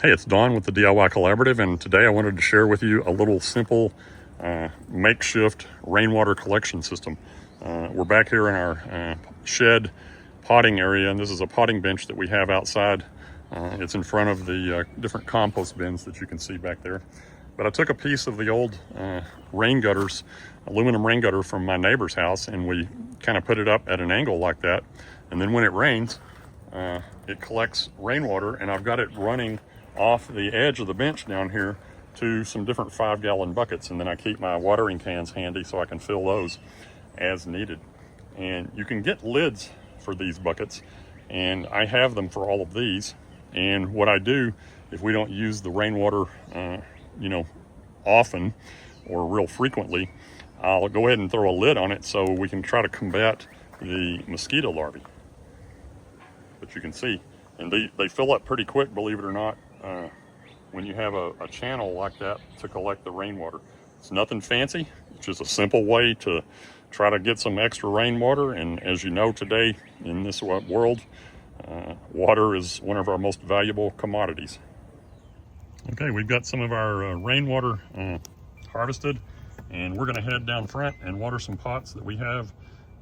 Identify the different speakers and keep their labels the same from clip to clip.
Speaker 1: Hey, it's Don with the DIY Collaborative, and today I wanted to share with you a little simple makeshift rainwater collection system. We're back here in our shed potting area, and this is a potting bench that we have outside. It's in front of the different compost bins that you can see back there. But I took a piece of the old rain gutters, aluminum rain gutter from my neighbor's house, and we kind of put it up at an angle like that. And then when it rains, it collects rainwater, and I've got it running off the edge of the bench down here to some different 5-gallon buckets, and then I keep my watering cans handy so I can fill those as needed. And you can get lids for these buckets, and I have them for all of these. And what I do, if we don't use the rainwater often or real frequently, I'll go ahead and throw a lid on it so we can try to combat the mosquito larvae. But you can see, and they fill up pretty quick, believe it or not, when you have a channel like that to collect the rainwater. It's nothing fancy, it's just a simple way to try to get some extra rainwater. And as you know, today in this world, water is one of our most valuable commodities. Okay, we've got some of our rainwater harvested, and we're gonna head down front and water some pots that we have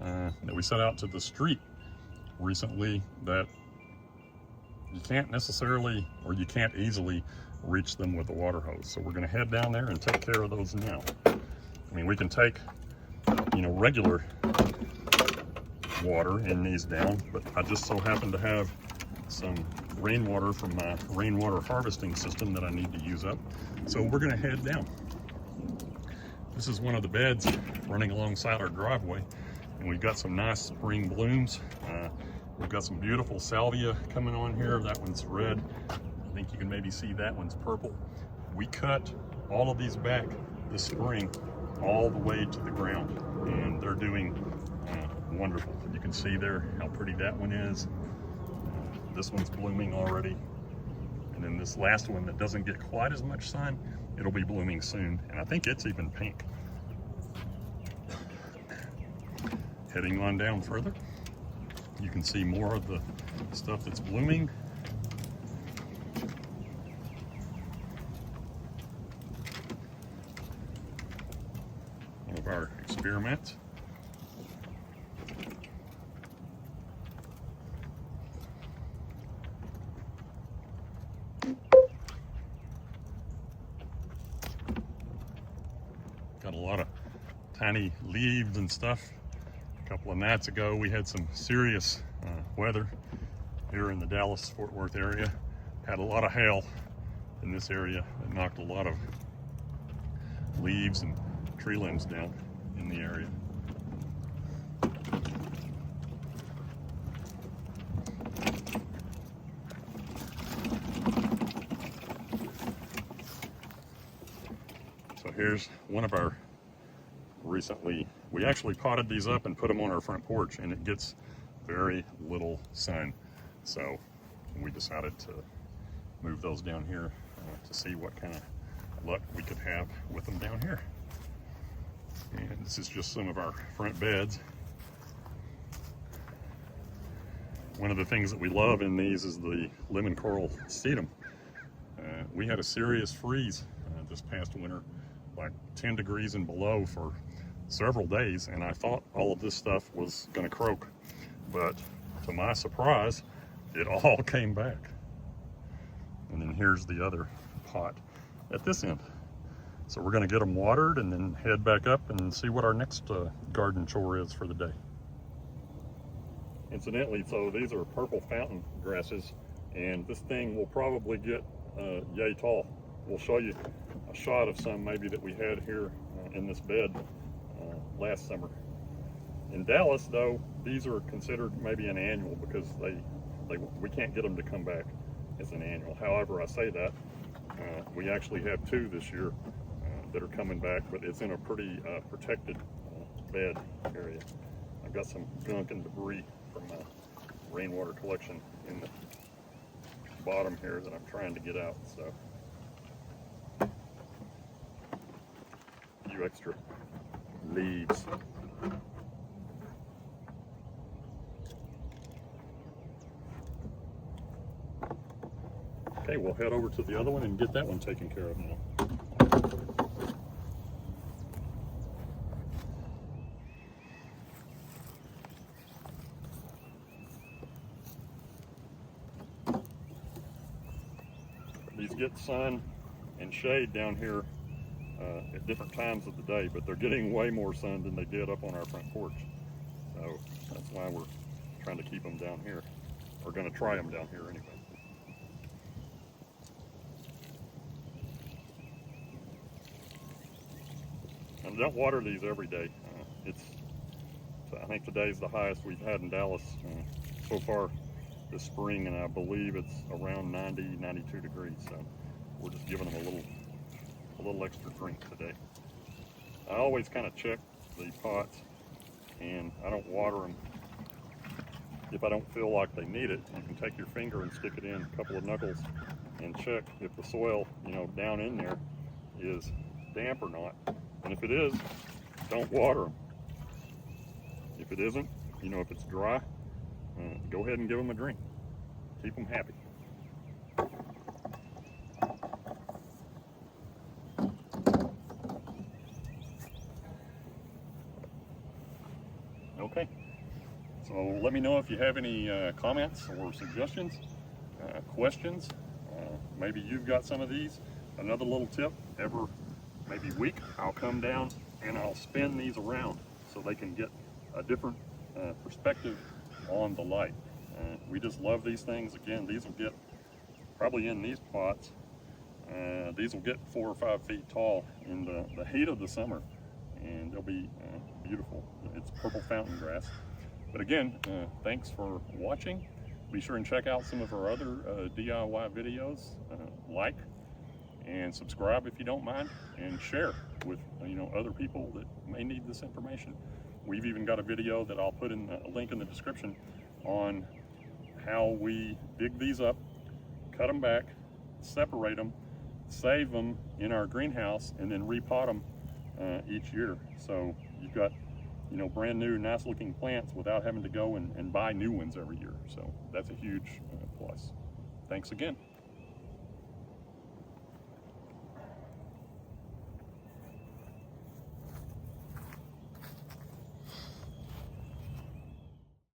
Speaker 1: that we set out to the street recently that you can't necessarily, or you can't easily reach them with a water hose. So we're going to head down there and take care of those now. I mean, we can take, regular water in these down, but I just so happen to have some rainwater from my rainwater harvesting system that I need to use up. So we're going to head down. This is one of the beds running alongside our driveway, and we've got some nice spring blooms. We've got some beautiful salvia coming on here. That one's red. I think you can maybe see that one's purple. We cut all of these back this spring all the way to the ground, and they're doing wonderful. You can see there how pretty that one is. This one's blooming already. And then this last one that doesn't get quite as much sun, it'll be blooming soon. And I think it's even pink. Heading on down further, you can see more of the stuff that's blooming. One of our experiments. Got a lot of tiny leaves and stuff. A couple of nights ago, we had some serious weather here in the Dallas-Fort Worth area. Had a lot of hail in this area. It knocked a lot of leaves and tree limbs down in the area. So here's one of our we actually potted these up and put them on our front porch, and it gets very little sun. So we decided to move those down here to see what kind of luck we could have with them down here. And this is just some of our front beds. One of the things that we love in these is the lemon coral sedum. We had a serious freeze this past winter, like 10 degrees and below for several days, and I thought all of this stuff was going to croak, but to my surprise, it all came back. And then here's the other pot at this end. So we're going to get them watered and then head back up and see what our next garden chore is for the day. Incidentally, so these are purple fountain grasses, and this thing will probably get yay tall. We'll show you a shot of some maybe that we had here in this bed last summer. In Dallas, though, these are considered maybe an annual because we can't get them to come back as an annual. However, I say that we actually have two this year that are coming back, but it's in a pretty protected bed area. I've got some gunk and debris from my rainwater collection in the bottom here that I'm trying to get out. So a few extra leaves. Okay, we'll head over to the other one and get that one taken care of now. These get sun and shade down here at different times of the day, but they're getting way more sun than they did up on our front porch. So that's why we're trying to keep them down here. We're going to try them down here anyway. And don't water these every day. I think today's the highest we've had in Dallas so far this spring, and I believe it's around 90, 92 degrees. So we're just giving them a little extra drink today. I always kind of check the pots, and I don't water them if I don't feel like they need it. You can take your finger and stick it in a couple of knuckles and check if the soil, down in there is damp or not. And if it is, don't water them. If it isn't, if it's dry, go ahead and give them a drink. Keep them happy. Okay, so let me know if you have any comments or suggestions, questions. Maybe you've got some of these. Another little tip, maybe week, I'll come down and I'll spin these around so they can get a different perspective on the light. We just love these things. Again, these will get, probably in these pots, these will get 4 or 5 feet tall in the heat of the summer, and they'll be beautiful. It's purple fountain grass. But again, thanks for watching. Be sure and check out some of our other DIY videos. Like and subscribe if you don't mind, and share with other people that may need this information. We've even got a video that I'll put in a link in the description on how we dig these up, cut them back, separate them, save them in our greenhouse, and then repot them each year. So you've got brand new nice looking plants without having to go and buy new ones every year. So that's a huge plus. Thanks again.